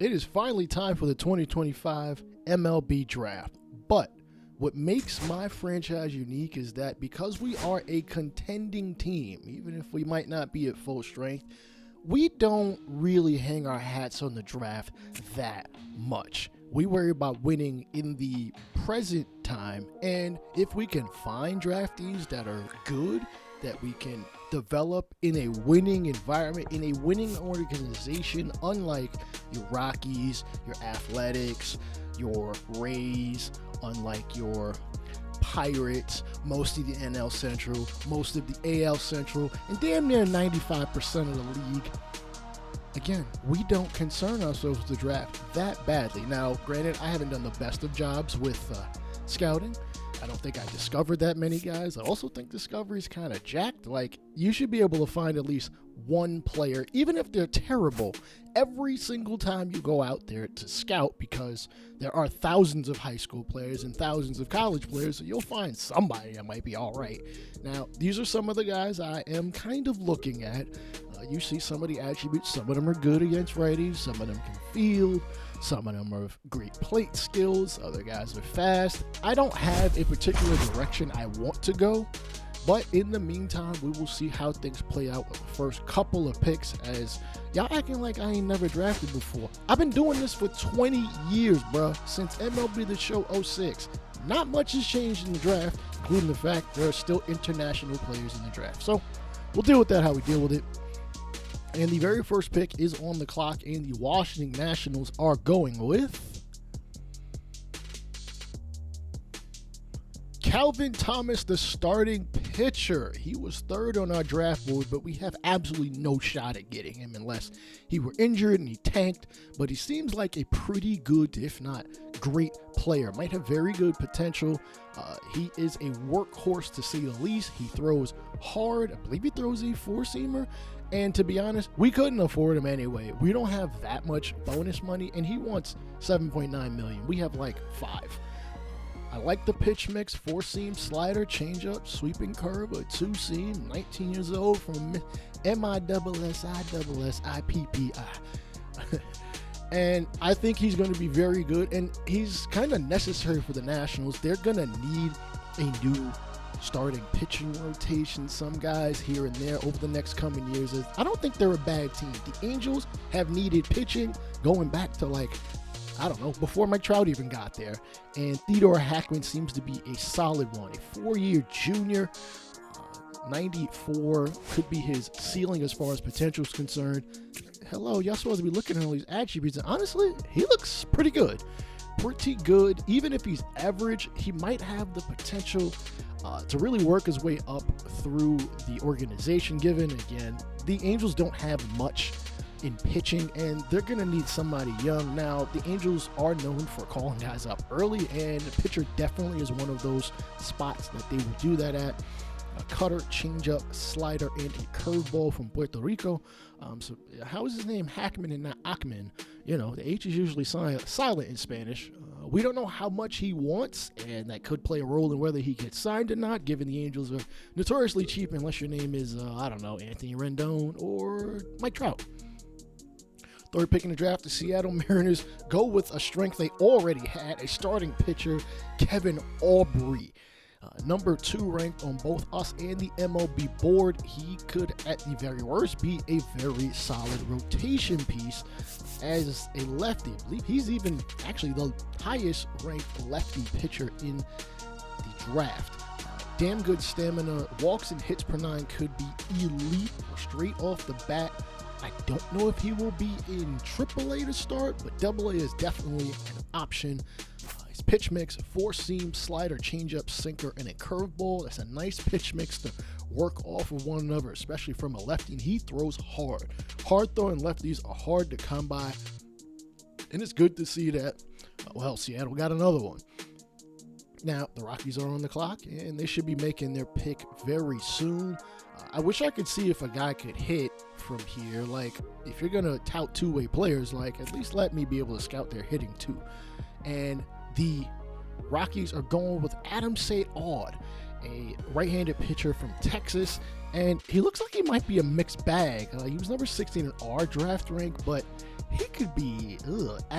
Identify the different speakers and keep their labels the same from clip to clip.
Speaker 1: It is finally time for the 2025 MLB Draft. But what makes my franchise unique is that because we are a contending team, even if we might not be at full strength, we don't really hang our hats on the draft that much. We worry about winning in the present time, and if we can find draftees that are good, that we can develop in a winning environment, in a winning organization, unlike your Rockies, your Athletics, your Rays, unlike your Pirates, most of the NL Central, most of the AL Central, and damn near 95% of the league. Again, we don't concern ourselves with the draft that badly. Now, granted, I haven't done the best of jobs with scouting. I don't think I discovered that many guys. I also think discovery is kind of jacked. Like, you should be able to find at least one player, even if they're terrible, every single time you go out there to scout, because there are thousands of high school players and thousands of college players, so you'll find somebody that might be all right. Now, these are some of the guys I am kind of looking at. You see some of the attributes. Some of them are good against righties. Some of them can field. Some of them are great plate skills. Other guys are fast. I don't have a particular direction I want to go, but in the meantime, we will see how things play out with the first couple of picks, as y'all acting like I ain't never drafted before. I've been doing this for 20 years, bruh, since MLB The Show 06. Not much has changed in the draft, including the fact there are still international players in the draft. So we'll deal with that how we deal with it. And the very first pick is on the clock, and the Washington Nationals are going with Calvin Thomas, the starting pitcher. He was third on our draft board, but we have absolutely no shot at getting him unless he were injured and he tanked. But he seems like a pretty good, if not great player. Might have very good potential. He is a workhorse to say the least. He throws hard. I believe he throws a four-seamer. And to be honest, we couldn't afford him anyway. We don't have that much bonus money, and he wants $7.9 million. We have like $5. I like the pitch mix: four-seam, slider, changeup, sweeping curve, a two-seam. 19 years old from MISSIPPI. And I think he's going to be very good, and he's kind of necessary for the Nationals. They're going to need a new starting pitching rotation, some guys here and there over the next coming years. I don't think they're a bad team. The Angels have needed pitching going back to, like, I don't know, before Mike Trout even got there. And Theodore Hackman seems to be a solid one. A 4-year junior, 94 could be his ceiling as far as potential is concerned. Hello, y'all supposed to be looking at all these attributes, and honestly, he looks pretty good. Pretty good. Even if he's average, he might have the potential to really work his way up through the organization, given, again, the Angels don't have much in pitching, and they're going to need somebody young. Now, the Angels are known for calling guys up early, and the pitcher definitely is one of those spots that they will do that at. A cutter, changeup, slider, and a curveball from Puerto Rico. So how is his name Hackman and not Ackman? You know, the H is usually silent in Spanish. We don't know how much he wants, and that could play a role in whether he gets signed or not, given the Angels are notoriously cheap unless your name is, I don't know, Anthony Rendon or Mike Trout. Third pick in the draft, the Seattle Mariners go with a strength they already had, a starting pitcher, Kevin Aubrey. Number 2 ranked on both us and the MLB board. He could, at the very worst, be a very solid rotation piece as a lefty. I believe he's even actually the highest ranked lefty pitcher in the draft. Damn good stamina, walks and hits per 9 could be elite straight off the bat. I don't know if he will be in AAA to start, but AA is definitely an option. His pitch mix: four-seam, slider, changeup, sinker, and a curveball. That's a nice pitch mix to work off of one another, especially from a lefty. And he throws hard. Hard-throwing lefties are hard to come by, and it's good to see that. Well, Seattle got another one. Now, the Rockies are on the clock, and they should be making their pick very soon. I wish I could see if a guy could hit from here. Like, if you're going to tout two-way players, like, at least let me be able to scout their hitting too. And the Rockies are going with Adam Saad, a right-handed pitcher from Texas, and he looks like he might be a mixed bag. He was number 16 in our draft rank, but he could be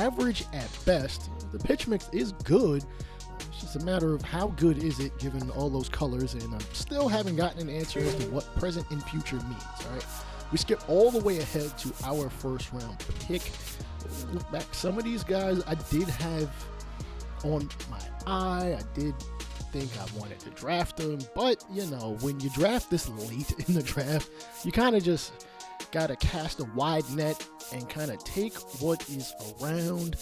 Speaker 1: average at best. The pitch mix is good. It's just a matter of how good is it given all those colors, and I still haven't gotten an answer as to what present and future means. All right, we skip all the way ahead to our first round pick. Look back, some of these guys I did have on my eye. I did think I wanted to draft them, but you know, when you draft this late in the draft, you kind of just gotta cast a wide net and kind of take what is around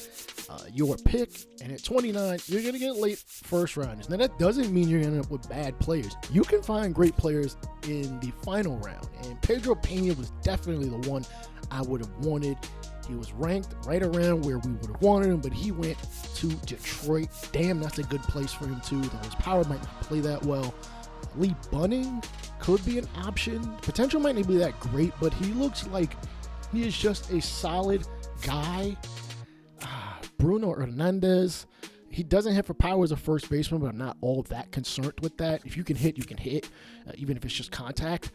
Speaker 1: your pick. And at 29, you're gonna get late first rounders. Now that doesn't mean you're gonna end up with bad players. You can find great players in the final round, and Pedro Pena was definitely the one I would have wanted. He was ranked right around where we would have wanted him, but he went to Detroit. Damn, that's a good place for him too, though his power might not play that well. Lee Bunning could be an option. Potential might not be that great, but he looks like he is just a solid guy. Bruno Hernandez, he doesn't hit for power as a first baseman, but I'm not all that concerned with that. If you can hit, you can hit, even if it's just contact.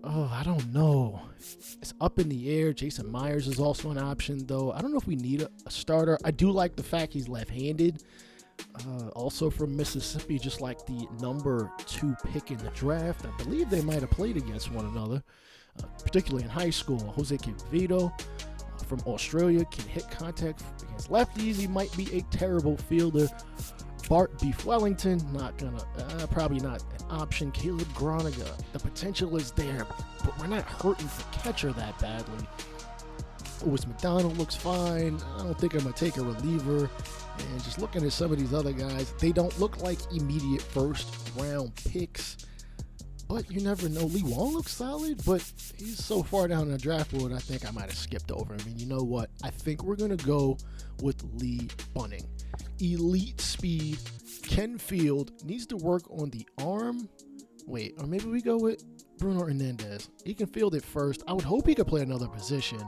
Speaker 1: I don't know. It's up in the air. Jason Myers is also an option, though. I don't know if we need a starter. I do like the fact he's left-handed. Also from Mississippi, just like the number 2 pick in the draft. I believe they might have played against one another, particularly in high school. Jose Quevedo from Australia can hit contact against lefties. He might be a terrible fielder. Bart Beef Wellington, probably not an option. Caleb Groniger, the potential is there, but we're not hurting for catcher that badly. Lewis McDonald looks fine. I don't think I'm going to take a reliever. And just looking at some of these other guys, they don't look like immediate first round picks, but you never know. Lee Wong looks solid, but he's so far down the draft board, I think I might have skipped over him. And you know what? I think we're going to go with Lee Bunning. Elite speed, can field, needs to work on the arm. Wait, or maybe we go with Bruno Hernandez. He can field it first. I would hope he could play another position.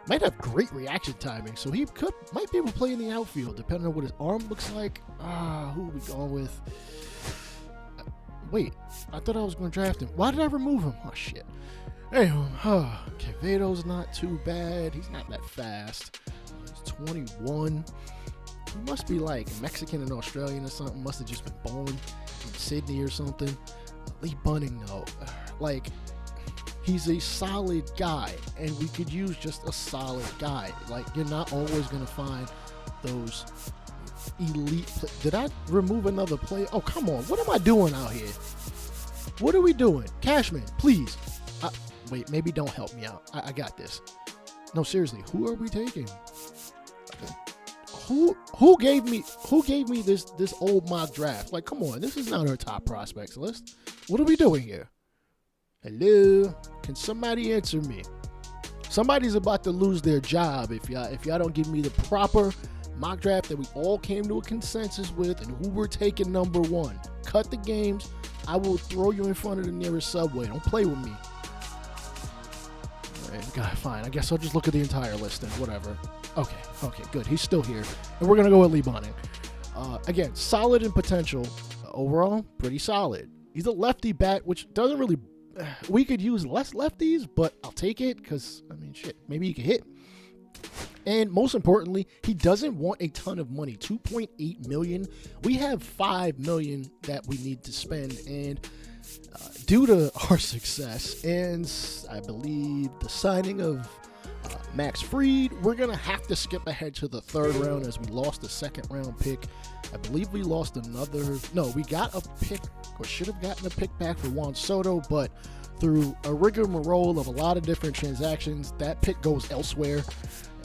Speaker 1: Might have great reaction timing, so he might be able to play in the outfield, depending on what his arm looks like. Who are we going with? Wait, I thought I was going to draft him. Why did I remove him? Oh, shit. Anyway, Quevedo's not too bad. He's not that fast. He's 21. He must be like Mexican and Australian or something. Must have just been born in Sydney or something. Lee Bunning, though. Like, he's a solid guy, and we could use just a solid guy. Like, you're not always going to find those elite Did I remove another player? Oh, come on. What am I doing out here? What are we doing? Cashman, please. Wait, maybe don't help me out. I got this. No, seriously, who are we taking? Who gave me this old mock draft? Like, come on, this is not our top prospects list. What are we doing here? Hello? Can somebody answer me? Somebody's about to lose their job if y'all don't give me the proper mock draft that we all came to a consensus with and who we're taking number 1. Cut the games. I will throw you in front of the nearest subway. Don't play with me. All right, God, fine. I guess I'll just look at the entire list and whatever. Okay, good. He's still here. And we're going to go with Lee Bunning. Again, solid in potential. Overall, pretty solid. He's a lefty bat, which doesn't really... we could use less lefties, but I'll take it because, I mean, shit, maybe he can hit. And most importantly, he doesn't want a ton of money. $2.8 million. We have $5 million that we need to spend. And due to our success and I believe the signing of Max Fried, we're going to have to skip ahead to the 3rd round as we lost the 2nd round pick. I believe we lost another... No, we got a pick, or should have gotten a pick back for Juan Soto, but through a rigmarole of a lot of different transactions, that pick goes elsewhere,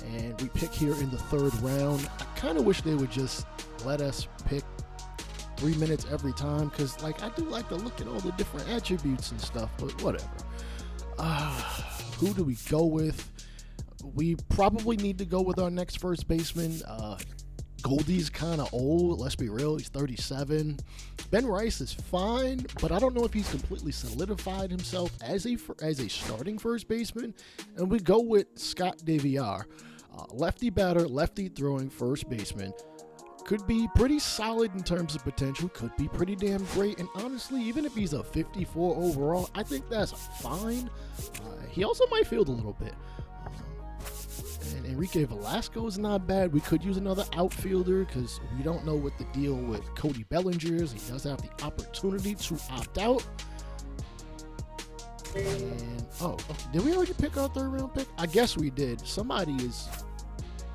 Speaker 1: and we pick here in the 3rd round. I kind of wish they would just let us pick 3 minutes every time, because like I do like to look at all the different attributes and stuff, but whatever. Who do we go with? We probably need to go with our next first baseman. Goldie's kind of old. Let's be real. He's 37. Ben Rice is fine, but I don't know if he's completely solidified himself as a starting first baseman. And we go with Scott DeViar, lefty batter, lefty throwing first baseman. Could be pretty solid in terms of potential. Could be pretty damn great. And honestly, even if he's a 54 overall, I think that's fine. He also might field a little bit. And Enrique Velasco is not bad. We could use another outfielder because we don't know what the deal with Cody Bellinger is. He does have the opportunity to opt out. And, okay. Did we already pick our 3rd round pick? I guess we did. Somebody is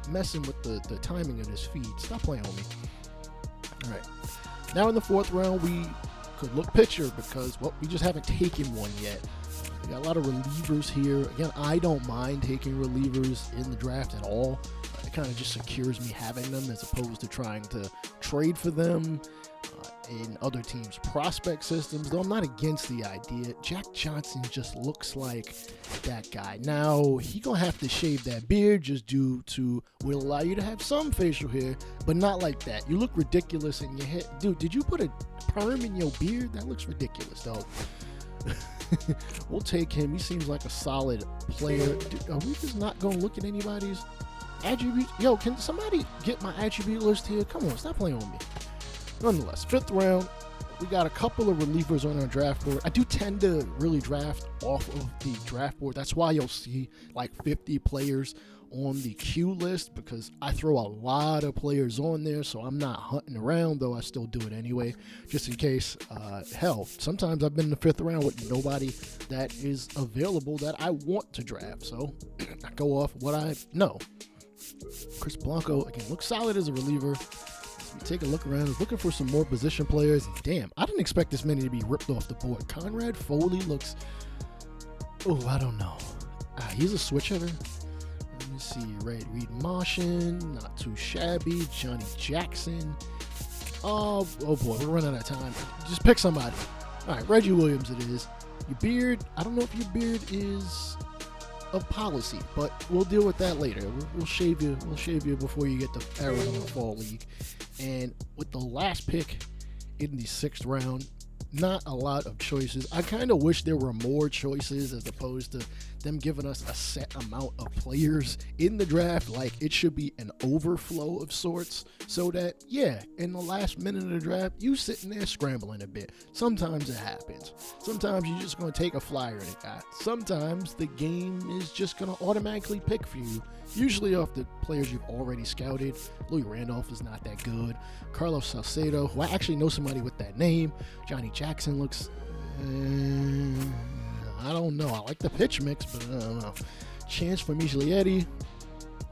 Speaker 1: messing with the timing of this feed. Stop playing on me. All right. Now in the 4th round, we could look pitcher because, well, we just haven't taken one yet. We got a lot of relievers here. Again, I don't mind taking relievers in the draft at all. It kind of just secures me having them as opposed to trying to trade for them in other teams' prospect systems, though I'm not against the idea. Jack Johnson just looks like that guy. Now, he gonna have to shave that beard just due to will allow you to have some facial hair, but not like that. You look ridiculous in your head. Dude, did you put a perm in your beard? That looks ridiculous, though. We'll take him. He seems like a solid player. Dude, are we just not going to look at anybody's attributes? Yo, can somebody get my attribute list here? Come on, stop playing with me. Nonetheless, 5th round, we got a couple of relievers on our draft board. I do tend to really draft off of the draft board. That's why you'll see like 50 players on the queue list because I throw a lot of players on there, so I'm not hunting around, though I still do it anyway, just in case. Hell, sometimes I've been in the 5th round with nobody that is available that I want to draft, so I go off what I know. Chris Blanco, again, looks solid as a reliever. Take a look around. I was looking for some more position players. Damn, I didn't expect this many to be ripped off the board. Conrad Foley looks... Oh, I don't know. He's a switch hitter. Let me see. Reed Martian, not too shabby. Johnny Jackson. Oh boy, we're running out of time. Just pick somebody. All right, Reggie Williams it is. Your beard, I don't know if your beard is of policy, but we'll deal with that later. We'll shave you. We'll shave you before you get to Arizona Fall League. And with the last pick in the 6th round, not a lot of choices. I kind of wish there were more choices as opposed to them giving us a set amount of players in the draft. Like, it should be an overflow of sorts so that, yeah, in the last minute of the draft, you sitting there scrambling a bit. Sometimes it happens. Sometimes you're just going to take a flyer at a guy. Sometimes the game is just going to automatically pick for you, usually off the players you've already scouted. Louis Randolph is not that good. Carlos Salcedo, who I actually know somebody with that name. Johnny Jackson looks... I don't know. I like the pitch mix, but I don't know. Chance for Miglietti,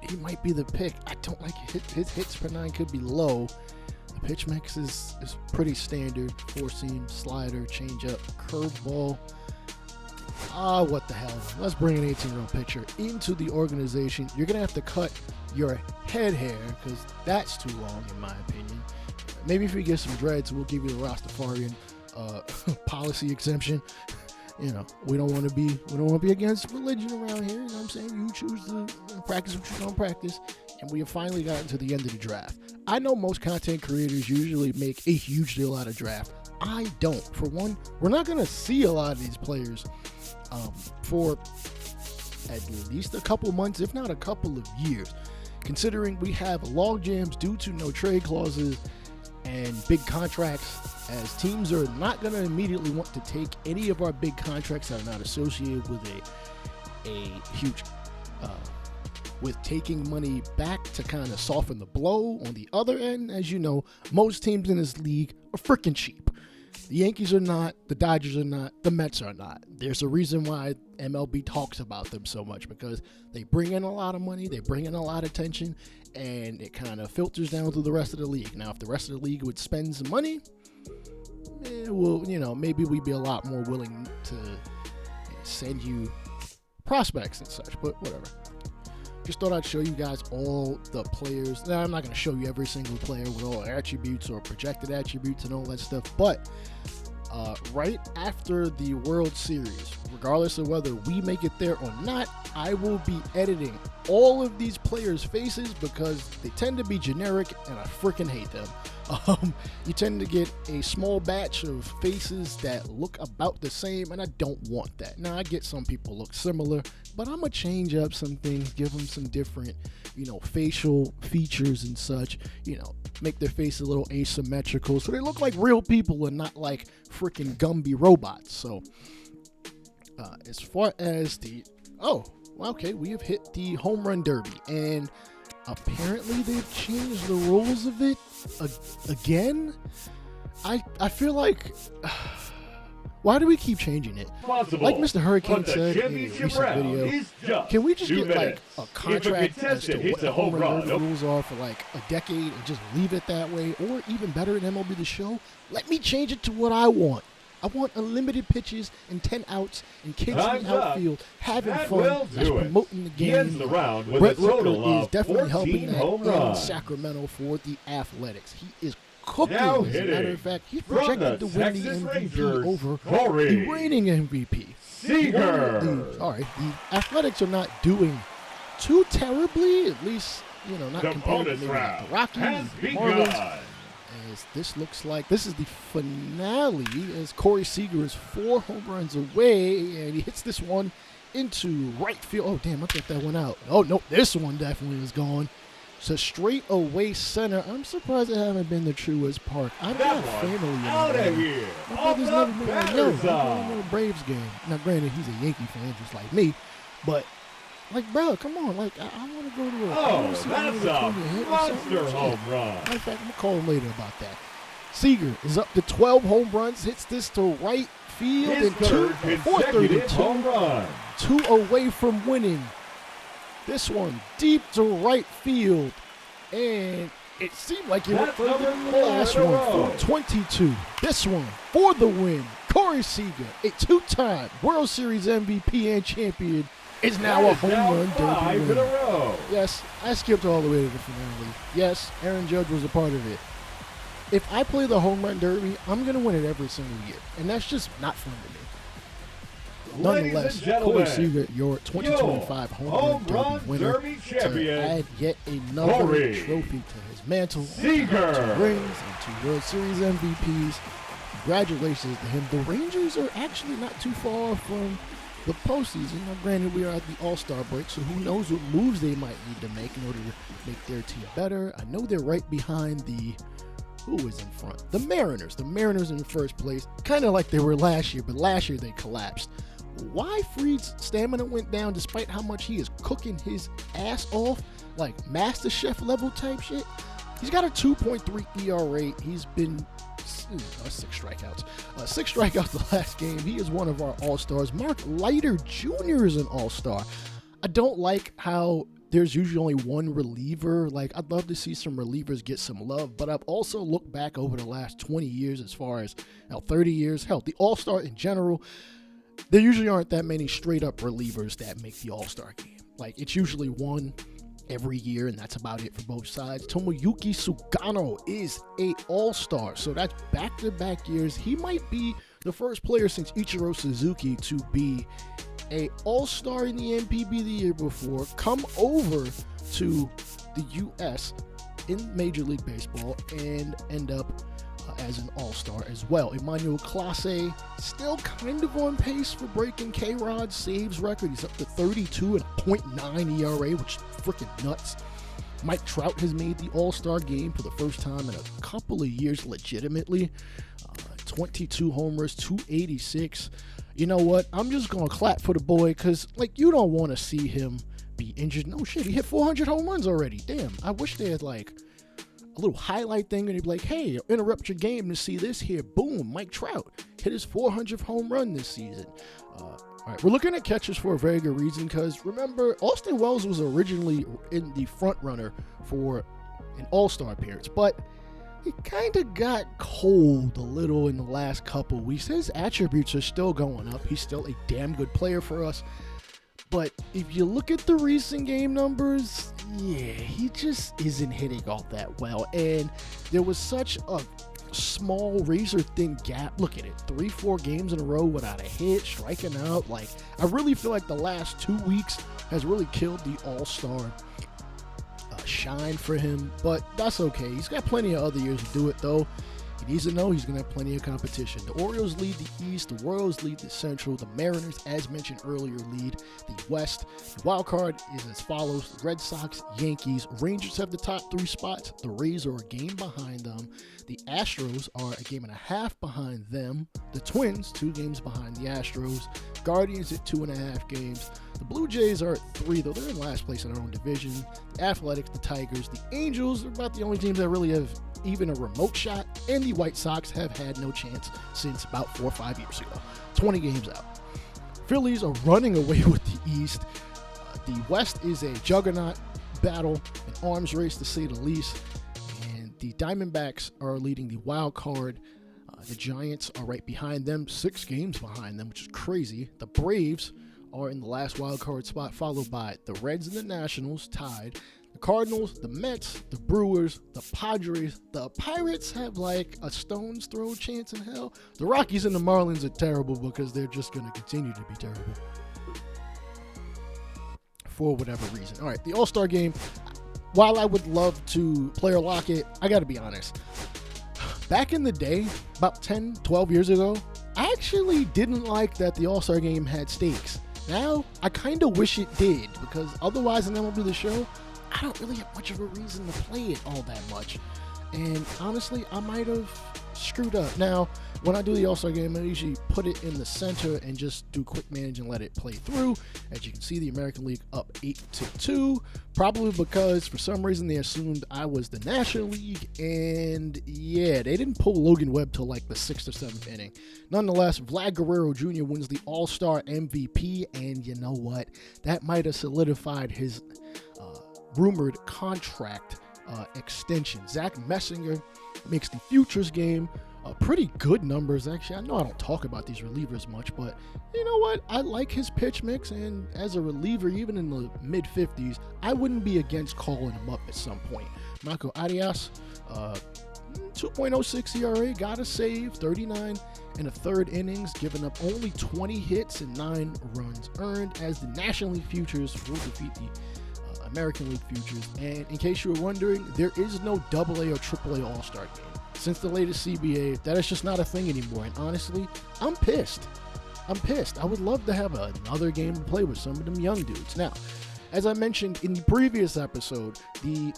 Speaker 1: he might be the pick. I don't like his hits per 9 could be low. The pitch mix is pretty standard. 4-seam, slider, changeup, curveball. What the hell? Let's bring an 18-year-old pitcher into the organization. You're going to have to cut your head hair because that's too long in my opinion. Maybe if we get some dreads, we'll give you the Rastafarian policy exemption. You know, we don't want to be against religion around here. You know what I'm saying? You choose to practice what you're going to practice. And we have finally gotten to the end of the draft. I know most content creators usually make a huge deal out of draft. I don't. For one, we're not going to see a lot of these players for at least a couple months, if not a couple of years. Considering we have log jams due to no trade clauses and big contracts, as teams are not going to immediately want to take any of our big contracts that are not associated with a huge with taking money back to kind of soften the blow. On the other end, as you know, most teams in this league are freaking cheap. The Yankees are not, the Dodgers are not, the Mets are not. There's a reason why MLB talks about them so much, because they bring in a lot of money, they bring in a lot of attention, and it kind of filters down to the rest of the league. Now, if the rest of the league would spend some money, well, you know, maybe we'd be a lot more willing to send you prospects and such, but whatever. Just thought I'd show you guys all the players. Now, I'm not going to show you every single player with all attributes or projected attributes and all that stuff, but right after the World Series, regardless of whether we make it there or not, I will be editing all of these players' faces because they tend to be generic and I freaking hate them. You tend to get a small batch of faces that look about the same, and I don't want that. Now, I get some people look similar, but I'm going to change up some things, give them some different, you know, facial features and such, you know, make their face a little asymmetrical so they look like real people and not like freaking Gumby robots. So, as far as the, okay, we have hit the home run derby, and apparently they've changed the rules of it again. I feel like, why do we keep changing it? Like Mr. Hurricane said in a recent video, can we just get like a contract as to what the home run derby rules are for like a decade and just leave it that way? Or even better in MLB The Show, let me change it to what I want. I want unlimited pitches and 10 outs and kids in the outfield having fun. That's promoting the game. Brett Rooker is definitely helping that in Sacramento for the Athletics. He is cooking. As a matter of fact, he's projected to win the MVP over the reigning MVP. The Athletics are not doing too terribly, at least, not compared to maybe the Rockies and the Marlins. As this looks like this is the finale, as Corey Seager is 4 home runs away, and he hits this one into right field. Oh, damn, I thought that went out. Oh, no, this one definitely is gone. It's a straight away center. I'm surprised it haven't been the Truist Park. I'm not family
Speaker 2: out of here.
Speaker 1: My brother's never been like, yo, I'm going to a Braves game. Now, granted, he's a Yankee fan just like me, but like, bro, come on. Like, I want to go to a...
Speaker 2: that's a monster home run.
Speaker 1: Matter of fact, I'm going to call him later about that. Seager is up to 12 home runs, hits this to right field,
Speaker 2: His
Speaker 1: and
Speaker 2: third consecutive home run.
Speaker 1: 2 away from winning. This one deep to right field, and it seemed like it went further than the last one for 22. This one for the win. Corey Seager, a 2-time World Series MVP and champion, is now a home run derby winner. Yes, I skipped all the way to the finale. Yes, Aaron Judge was a part of it. If I play the home run derby, I'm going to win it every single year, and that's just not fun to me. Nonetheless, Corey Seager, your 2025 home run derby winner, to add yet another trophy to his mantle, 2 rings and 2 World Series MVPs. Congratulations to him. The Rangers are actually not too far from the postseason. Now, granted, we are at the All-Star break, so who knows what moves they might need to make in order to make their team better. I know they're right behind who is in front? The Mariners. The Mariners in first place, kind of like they were last year, but last year they collapsed. Why Fried's stamina went down despite how much he is cooking his ass off, like Master Chef level type shit? He's got a 2.3 ERA. He's been 6 strikeouts. 6 strikeouts the last game. He is one of our all-stars. Mark Leiter Jr. is an all-star. I don't like how there's usually only one reliever. Like, I'd love to see some relievers get some love, but I've also looked back over the last 20 years as far as 30 years. Hell, the all-star in general, there usually aren't that many straight-up relievers that make the all-star game. Like, it's usually one every year, and that's about it for both sides. Tomoyuki Sugano is a all-star, so that's back-to-back years. He might be the first player since Ichiro Suzuki to be a all-star in the NPB the year before, come over to the U.S. in Major League Baseball, and end up as an all-star as well. Emmanuel Clase still kind of on pace for breaking K-Rod's saves record. He's up to 32 and a .9 ERA, which is freaking nuts. Mike Trout has made the all-star game for the first time in a couple of years legitimately. 22 homers, 286. You know what? I'm just going to clap for the boy because, like, you don't want to see him be injured. No shit, he hit 400 home runs already. Damn, I wish they had, like, a little highlight thing and he'd be like, hey, interrupt your game to see this here. Boom, Mike Trout hit his 400th home run this season. All right, we're looking at catchers for a very good reason because, remember, Austin Wells was originally in the front runner for an all-star appearance, but he kind of got cold a little in the last couple weeks. His attributes are still going up. He's still a damn good player for us. But if you look at the recent game numbers, yeah, he just isn't hitting all that well. And there was such a small razor-thin gap. Look at it, 3-4 games in a row without a hit, striking out. Like, I really feel like the last 2 weeks has really killed the all-star shine for him. But that's okay. He's got plenty of other years to do it, though. He needs to know he's going to have plenty of competition. The Orioles lead the East, the Royals lead the Central, the Mariners, as mentioned earlier, lead the West. The wild card is as follows: the Red Sox, Yankees, Rangers have the top 3 spots. The Rays are a game behind them. The Astros are a game and a half behind them. The Twins, 2 games behind the Astros. Guardians at 2.5 games. The Blue Jays are at 3, though they're in last place in their own division. The Athletics, the Tigers, the Angels are about the only teams that really have even a remote shot, and the White Sox have had no chance since about 4 or 5 years ago. 20 games out. Phillies are running away with the East. The West is a juggernaut battle, an arms race to say the least. And the Diamondbacks are leading the wild card. The Giants are right behind them, 6 games behind them, which is crazy. The Braves are in the last wild card spot, followed by the Reds and the Nationals, tied. The Cardinals, the Mets, the Brewers, the Padres, the Pirates have like a stone's throw chance in hell. The Rockies and the Marlins are terrible because they're just going to continue to be terrible for whatever reason. All right, the All-Star game. While I would love to player lock it, I got to be honest. Back in the day, about 10, 12 years ago, I actually didn't like that the All-Star game had stakes. Now, I kind of wish it did, because otherwise in MLB The Show, I don't really have much of a reason to play it all that much. And honestly, I might have screwed up. Now, when I do the All-Star game, I usually put it in the center and just do quick manage and let it play through. As you can see, the American League up 8-2, probably because for some reason they assumed I was the National League, and yeah, they didn't pull Logan Webb till like the 6th or 7th inning. Nonetheless, Vlad Guerrero Jr. wins the All-Star MVP, and you know what? That might have solidified his rumored contract extension. Zach Messinger makes the futures game pretty good numbers. Actually, I know I don't talk about these relievers much, but you know what? I like his pitch mix, and as a reliever, even in the mid-50s, I wouldn't be against calling him up at some point. Marco Arias, 2.06 ERA, got a save, 39 in the 3rd innings, giving up only 20 hits and 9 runs earned, as the National League futures will defeat the American League futures. And in case you were wondering, there is no AA or AAA All-Star game. Since the latest CBA, that is just not a thing anymore. And honestly, I'm pissed. I would love to have another game to play with some of them young dudes. Now, as I mentioned in the previous episode, the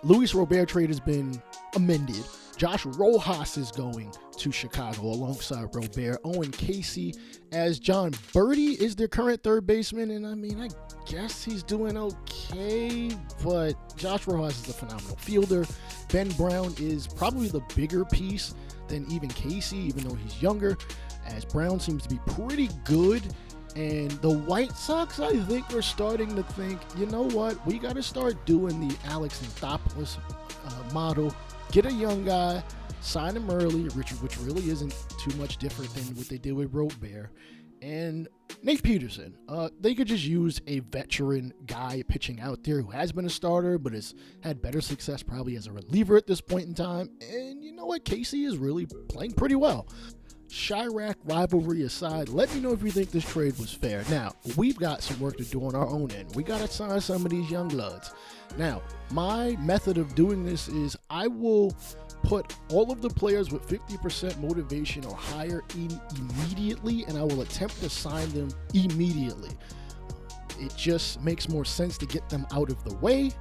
Speaker 1: Luis Robert trade has been amended. Josh Rojas is going to Chicago alongside Robert. Owen Casey as John Birdie is their current 3rd baseman, and I mean, I guess he's doing okay, but Josh Rojas is a phenomenal fielder. Ben Brown is probably the bigger piece than even Casey, even though he's younger, as Brown seems to be pretty good. And the White Sox, I think, are starting to think, you know what, we got to start doing the Alex Anthopoulos model. Get a young guy, sign him early, which really isn't too much different than what they did with Robert. And Nate Peterson, they could just use a veteran guy pitching out there who has been a starter but has had better success probably as a reliever at this point in time. And you know what? Casey is really playing pretty well. Chirac rivalry aside, let me know if you think this trade was fair. Now, we've got some work to do on our own end. We got to sign some of these young bloods. Now, my method of doing this is I will put all of the players with 50% motivation or higher in immediately, and I will attempt to sign them immediately. It just makes more sense to get them out of the way.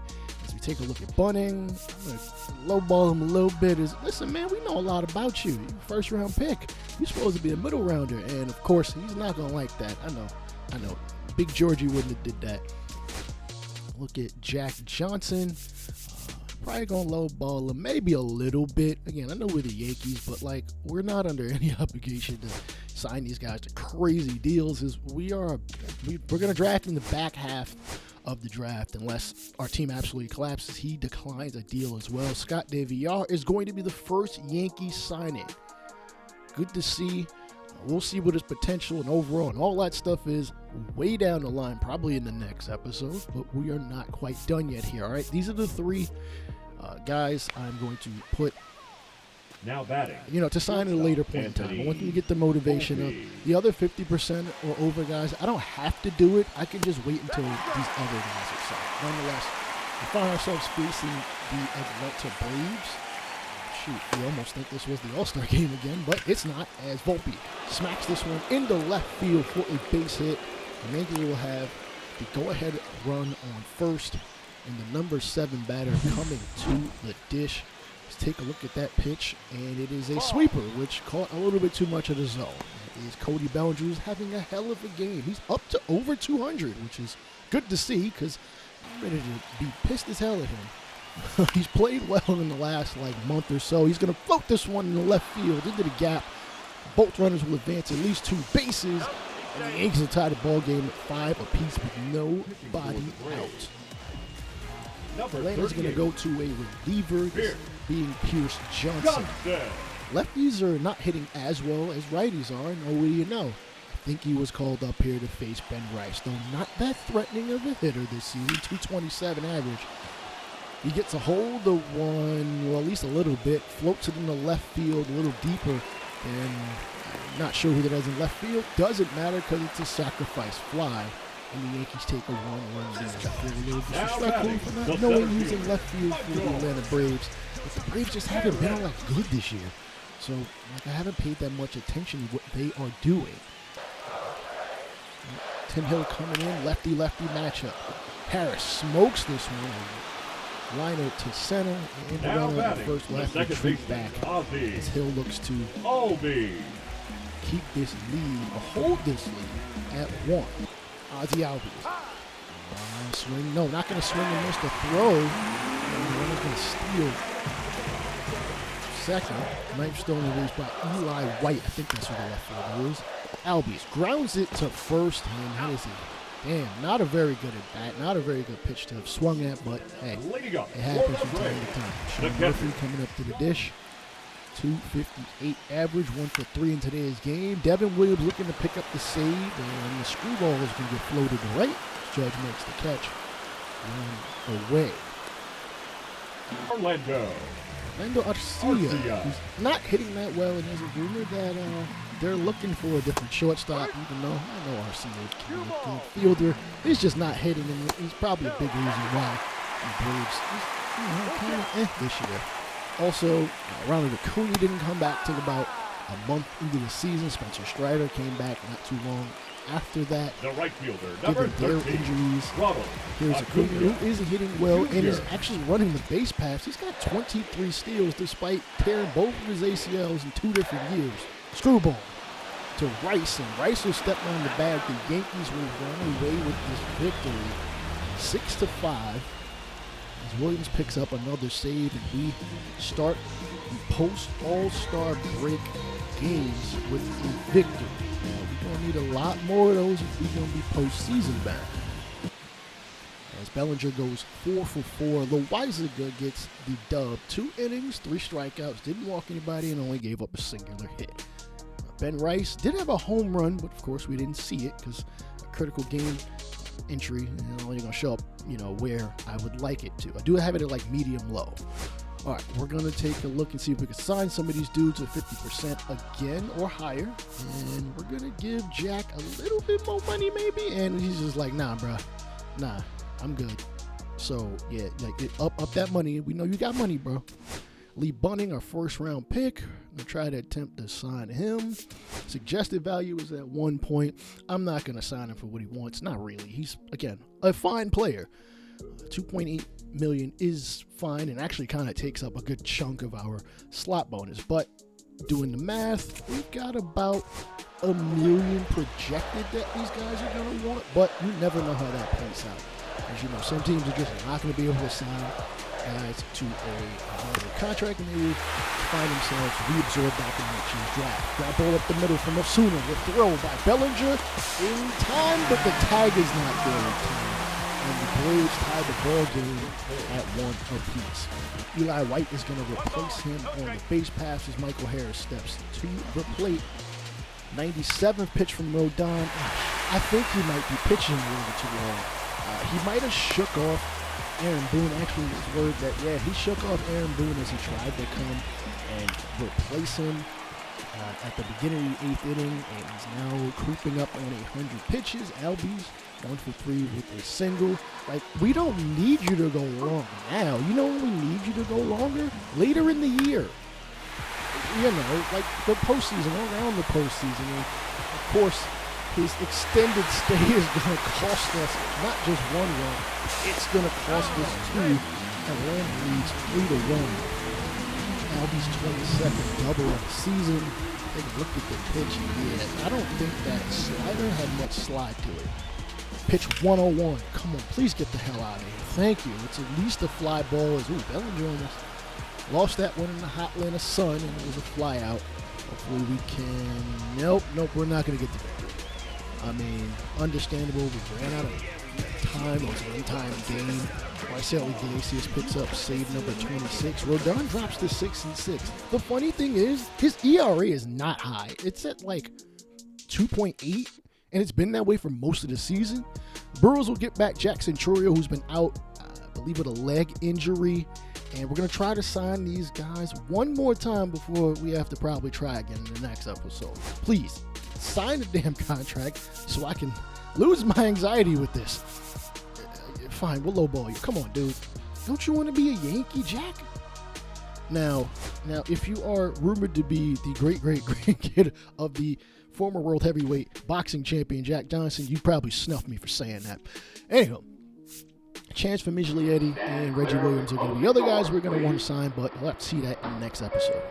Speaker 1: As we take a look at Bunning, I'm going to lowball him a little bit. Listen, man, we know a lot about you. You're a 1st-round pick. You're supposed to be a middle rounder, and of course, he's not going to like that. I know. Big Georgie wouldn't have did that. Look at Jack Johnson. Probably going to lowball him maybe a little bit. Again, I know we're the Yankees, but like, we're not under any obligation to sign these guys to crazy deals. We're going to draft in the back half of the draft unless our team absolutely collapses. He declines a deal as well. Scott DeVillar is going to be the first Yankee signing. Good to see. We'll see what his potential and overall and all that stuff is way down the line, probably in the next episode, but we are not quite done yet here. All right, these are the 3 guys I'm going to put,
Speaker 2: now batting,
Speaker 1: to sign at a later point in time. I want them to get the motivation up. The other 50% or over guys, I don't have to do it. I can just wait until these other guys are signed. Nonetheless, we find ourselves facing the Atlanta Braves. shoot, you almost think this was the All-Star game again, but it's not, as Volpe smacks this one into left field for a base hit. The Yankees will have the go-ahead run on first, and the number 7 batter coming to the dish. Let's take a look at that pitch, and it is a sweeper, which caught a little bit too much of the zone. It is Cody Bellinger, who's having a hell of a game. He's up to over 200, which is good to see, because I'm ready to be pissed as hell at him. He's played well in the last month or so. He's going to float this one in the left field into the gap. Both runners will advance at least 2 bases, and the Yankees will tie the ball game at 5 apiece with nobody out. Atlanta's going to go to a reliever, being Pierce Johnson. Lefties are not hitting as well as righties are, and what do you know? I think he was called up here to face Ben Rice, though not that threatening of a hitter this season, 227 average. He gets a hold of one, well, at least a little bit, floats it in the left field a little deeper, and I'm not sure who that is in left field. Doesn't matter because it's a sacrifice fly, and the Yankees take a 1-run lead. I feel a little disrespectful for not knowing who's in left field for the Atlanta Braves, but the Braves just haven't been all that good this year. So, I haven't paid that much attention to what they are doing. Tim Hill coming in, lefty-lefty matchup. Harris smokes this one. Liner to center, and the runner at first will have to retreat back as Hill looks to keep this lead, or hold this lead at 1. Ozzie Albies. Swing, no, not going to swing and miss the throw. And the runner's going to steal second. Knife stolen release by Eli White. I think that's who the left fielder is. Albies grounds it to first, and how is he? Damn, not a very good at bat, not a very good pitch to have swung at, but hey, it happens from time to time. Sean Murphy coming up to the dish. 258 average, 1 for 3 in today's game. Devin Williams looking to pick up the save, and the screwball is going to get floated to right. Judge makes the catch. 1 away. Orlando Arcia, who's not hitting that well, and there's a rumor that they're looking for a different shortstop, even though I know Arcia is a good fielder. He's just not hitting, and he's probably a big reason why the Braves kind of this year. Also, Ronald Acuna didn't come back till about a month into the season. Spencer Strider came back not too long after that.
Speaker 2: The right fielder, number
Speaker 1: given their
Speaker 2: 13,
Speaker 1: injuries. Here's Acuna, who is hitting well and is actually running the base paths. He's got 23 steals despite tearing both of his ACLs in 2 different years. Screwball to Rice, and Rice will step on the bag. The Yankees will run away with this victory, 6-5. As Williams picks up another save, and we start the post-All-Star break games with a victory. Now, we're going to need a lot more of those if we're going to be postseason back. As Bellinger goes 4 for 4, Loaizaga gets the dub. 2 innings, 3 strikeouts, didn't walk anybody, and only gave up a singular hit. Ben Rice did have a home run, but of course we didn't see it because a critical game entry and only going to show up, where I would like it to. I do have it at medium low. All right, we're going to take a look and see if we can sign some of these dudes at 50% again or higher. And we're going to give Jack a little bit more money maybe. And he's just like, nah, bro. Nah, I'm good. So, yeah, up that money. We know you got money, bro. Lee Bunning, our first-round pick. I'm going to try to attempt to sign him. Suggested value is at 1 point. I'm not going to sign him for what he wants. Not really. He's, again, a fine player. $2.8 million is fine and actually kind of takes up a good chunk of our slot bonus. But doing the math, we've got about $1 million projected that these guys are going to want. But you never know how that plays out. As you know, some teams are just not going to be able to sign guys to a contract, and they will find themselves reabsorbed back in next year's draft. Grab ball up the middle from Osuna with throw by Bellinger in time, but the tag is not there in time. And the Braves tie the ball game at 1 apiece. Eli White is going to replace him on the base pass as Michael Harris steps to the plate. 97th pitch from Rodon. I think he might be pitching a little too long. He might have shook off Aaron Boone. Actually, it's word that, he shook off Aaron Boone as he tried to come and replace him at the beginning of the 8th inning, and he's now creeping up on 100 pitches. Albies 1 for 3 with a single. We don't need you to go long now. You know when we need you to go longer? Later in the year. like the postseason, around the postseason. And of course, his extended stay is going to cost us not just one run, it's going to cost us two. Atlanta leads 3-1. Albie's 22nd double of the season. Take a look at the pitch. Yeah, I don't think that slider had much slide to it. Pitch 101. Come on, please get the hell out of here. Thank you. It's at least a fly ball. Bellinger almost lost that one in the hot Atlanta sun, and it was a fly out. Hopefully we can. Nope, we're not going to get the victory. I mean, understandable. We ran out of time. It was an in-time game. Marcelo Iglesias picks up save number 26. Rodon drops to 6-6. The funny thing is, his ERA is not high. It's at like 2.8, and it's been that way for most of the season. Brewers will get back Jack Centurio, who's been out, I believe, with a leg injury. And we're going to try to sign these guys one more time before we have to probably try again in the next episode. Please, sign the damn contract so I can lose my anxiety with this. Fine, we'll lowball you. Come on, dude. Don't you want to be a Yankee, Jack? Now, if you are rumored to be the great-great-grandkid of the former world heavyweight boxing champion Jack Johnson, you probably snuffed me for saying that. Anyhow, chance for Miglietti and Reggie Williams are going to be other guys we're going to want to sign, but we'll have to see that in the next episode.